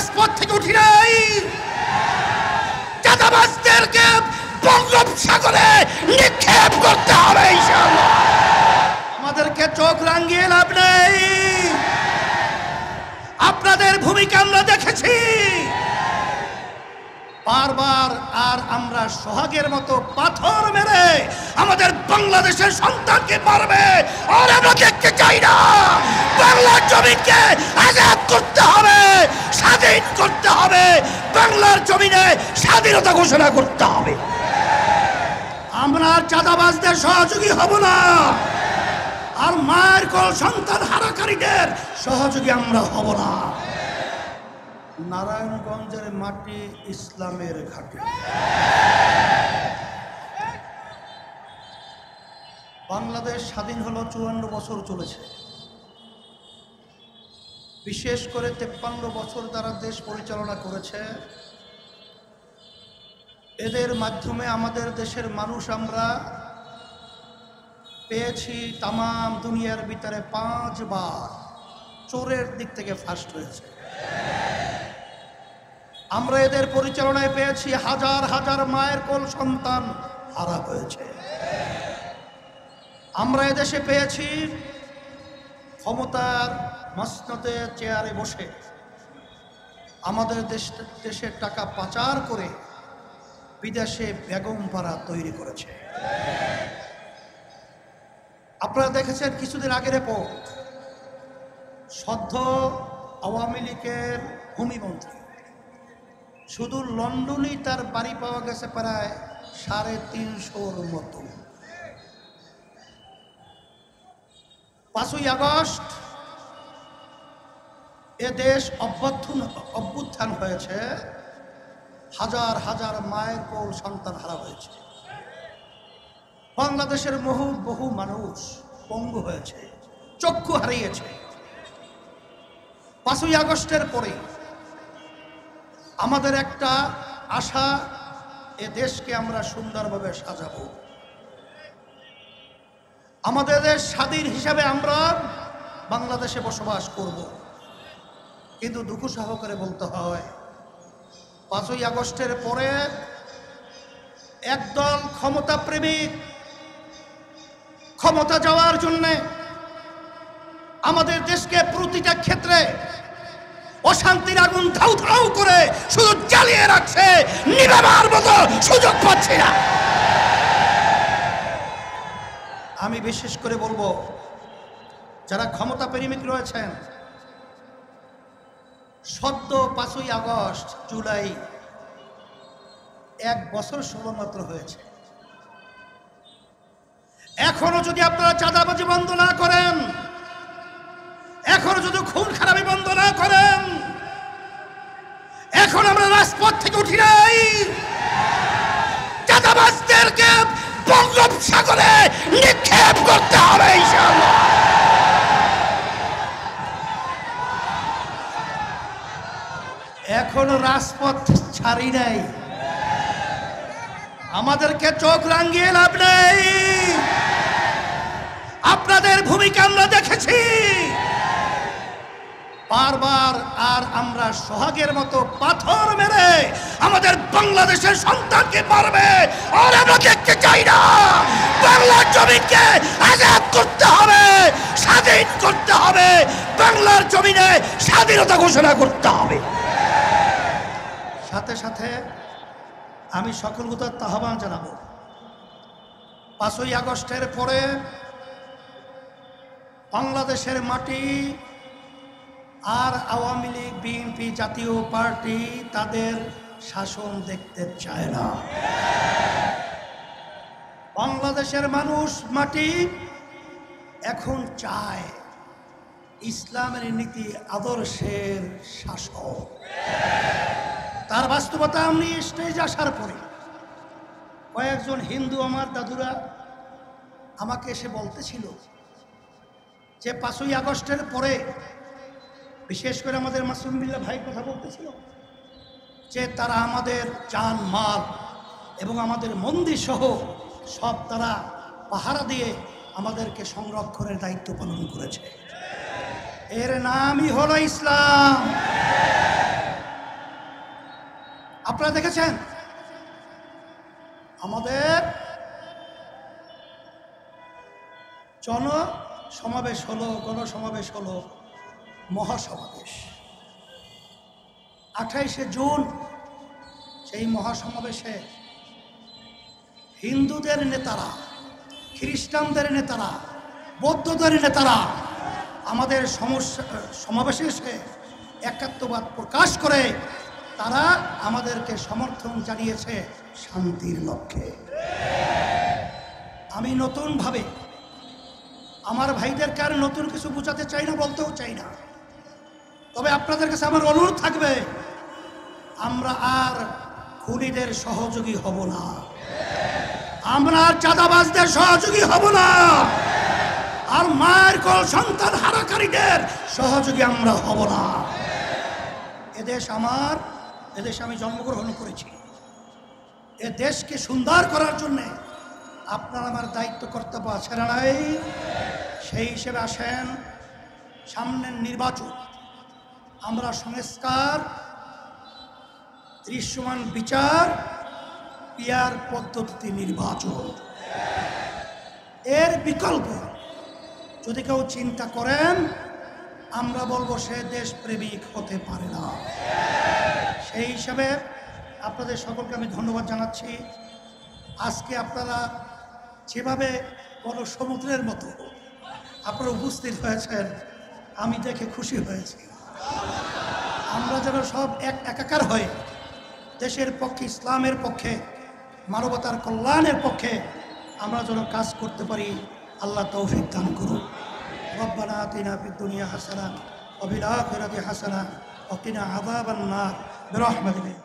রাজপথ থেকে উঠি নাই, চাঁদাবাজদেরকে বঙ্গোপসাগরে নিক্ষেপ করতে হবে ইনশাআল্লাহ। আমাদেরকে চোখ রাঙিয়ে লাভ নেই, আপনাদের ভূমিকা আমরা দেখেছি বারবার। আর আমরা সোহাগের মতো পাথর মেরে আমাদের বাংলাদেশের সন্তানকে মারবে, আর আমরা দেখতে চাই না। বাংলার জমিনকে আজাদ করতে হবে, স্বাধীন করতে হবে, বাংলার জমিনে স্বাধীনতা ঘোষণা করতে হবে। আমরা চাঁদাবাজদের সহযোগী হব না, আর মায়ের কোল সন্তান হারাকারীদের সহযোগী আমরা হব না। নারায়ণগঞ্জের মাটি ইসলামের ঘাঁটি। বাংলাদেশ স্বাধীন হলো 54 বছর চলেছে। বিশেষ করে 53 বছর যারা দেশ পরিচালনা করেছে, এদের মাধ্যমে আমাদের দেশের মানুষ আমরা পেয়েছি তাম দুনিয়ার ভিতরে 5 বার চোরের দিক থেকে ফার্স্ট হয়েছে। আমরা এদের পরিচালনায় পেয়েছি হাজার হাজার মায়ের কোল সন্তান হারা হয়েছে। আমরা এদেশে পেয়েছি ক্ষমতার মসনদে চেয়ারে বসে আমাদের দেশের টাকা পাচার করে বিদেশে বেগম পাড়া তৈরি করেছে। আপনারা দেখেছেন কিছুদিন আগের রিপোর্ট, সদ্য আওয়ামী লীগের ভূমিমন্ত্রী শুধু লন্ডনেই তার বাড়ি পাওয়া গেছে প্রায় 350 মতো। 5ই আগস্ট এ দেশ অভ্যুত্থান হয়েছে, হাজার হাজার মায়ের কোল সন্তান হারা হয়েছে। বাংলাদেশের বহু মানুষ পঙ্গু হয়েছে, চক্ষু হারিয়েছে। 5ই আগস্টের পরে আমাদের একটা আশা, এ দেশকে আমরা সুন্দরভাবে সাজাবো, আমাদের দেশ স্বাধীন হিসাবে আমরা বাংলাদেশে বসবাস করব। কিন্তু দুঃখ সহকারে বলতে হয় 5ই আগস্টের পরে একদল ক্ষমতা প্রেমিক ক্ষমতা যাওয়ার জন্যে আমাদের দেশকে প্রতিটা ক্ষেত্রে অশান্তির আগুন ধাউ ধাউ করে শুধু জ্বালিয়ে রাখছে, নিভাবার মতো সুযোগ পাচ্ছে না। আমি বিশেষ করে বলবো যারা ক্ষমতা প্রেমিক রয়েছেন, সদ্য 5ই আগস্ট জুলাই 1 বছর সবেমাত্র হয়েছে। এখনো যদি আপনারা চাঁদাবাজি বন্ধ না করেন, এখনো যদি খুন খারাপি বন্ধ না করেন, এখন আমরা রাজপথ থেকে উঠি নাই, চাঁদাবাজদেরকে বঙ্গোপসাগরে নিক্ষেপ করতে হবে ইনশাআল্লাহ। এখনো রাজপথ ছাড়ি নাই, আমাদেরকে চোখ রাঙিয়ে লাভ নেই। আপনাদের ভূমিকা আমরা দেখেছি বারবার। আর আমরা সোহাগের মতো পাথর মেরে আমাদের বাংলাদেশের সন্তানকে মারবে, আর আমরা দেখতে চাই না। বাংলার জমিনকে আজাদ করতে হবে, স্বাধীন করতে হবে, বাংলার জমিনে স্বাধীনতা ঘোষণা করতে হবে। সাথে সাথে আমি সকল গুতার আহ্বান জানাবো, 5ই আগস্টের পরে বাংলাদেশের মাটি আর আওয়ামী লীগ, বিএনপি, জাতীয় পার্টি তাদের শাসন দেখতে চায় না। বাংলাদেশের মানুষ মাটি এখন চায় ইসলামের নীতি আদর্শের শাসন। তার বাস্তবতা আমি স্টেজ আসার পরে কয়েকজন হিন্দু আমার দাদুরা আমাকে এসে বলতেছিল যে 5ই আগস্টের পরে, বিশেষ করে আমাদের মাসুম বিল্লাহ ভাই কথা বলতেছিল যে তারা আমাদের জান মাল এবং আমাদের মন্দির সহ সব তারা পাহারা দিয়ে আমাদেরকে সংরক্ষণের দায়িত্ব পালন করেছে। এর নামই হলো ইসলাম। আপনারা দেখেছেন আমাদের সমাবেশ হলো, গণসমাবেশ হলো, মহাসমাবেশ 28শে জুন। সেই মহাসমাবেশে হিন্দুদের নেতারা, খ্রিস্টানদের নেতারা, বৌদ্ধদের নেতারা আমাদের সমাবেশে এসে একাত্মবাদ প্রকাশ করে তারা আমাদেরকে সমর্থন জানিয়েছে শান্তির লক্ষ্যে। আমি নতুনভাবে আমার ভাইদেরকে আর নতুন কিছু বোঝাতে চাই না, বলতেও চাই না। তবে আপনাদের কাছে আমার অনুরোধ থাকবে, আমরা আর খুনিদের সহযোগী হব না, আমরা আর চাঁদাবাজদের সহযোগী হব না, আর মায়ের কোল সন্তান হারাকারীদের সহযোগী আমরা হব না। এদেশ আমার, এদেশে আমি জন্মগ্রহণ করেছি। এ দেশকে সুন্দর করার জন্য আপনার আমার দায়িত্ব কর্তব্য আছে না নাই? সেই হিসেবে আসেন, সামনের নির্বাচন আমরা সংস্কার, দৃশ্যমান বিচার, পিয়ার পদ্ধতিতে নির্বাচন, এর বিকল্প যদি কেউ চিন্তা করেন আমরা বলবো সে দেশপ্রেমিক হতে পারে না। সেই হিসাবে আপনাদের সকলকে আমি ধন্যবাদ জানাচ্ছি। আজকে আপনারা যেভাবে বড় সমুদ্রের মতো আপনারা উপস্থিত হয়েছেন, আমি দেখে খুশি হয়েছি। আমরা যেন সব একাকার হয়ে দেশের পক্ষে, ইসলামের পক্ষে, মানবতার কল্যাণের পক্ষে আমরা যেন কাজ করতে পারি, আল্লাহ তৌফিক দান করুন। রব্বানা আতিনা ফিদ দুনিয়া হাসানা ওয়া ফিল আখিরাতি হাসানা ওয়া কিনা আযাবান নার বিরহমাতিকা।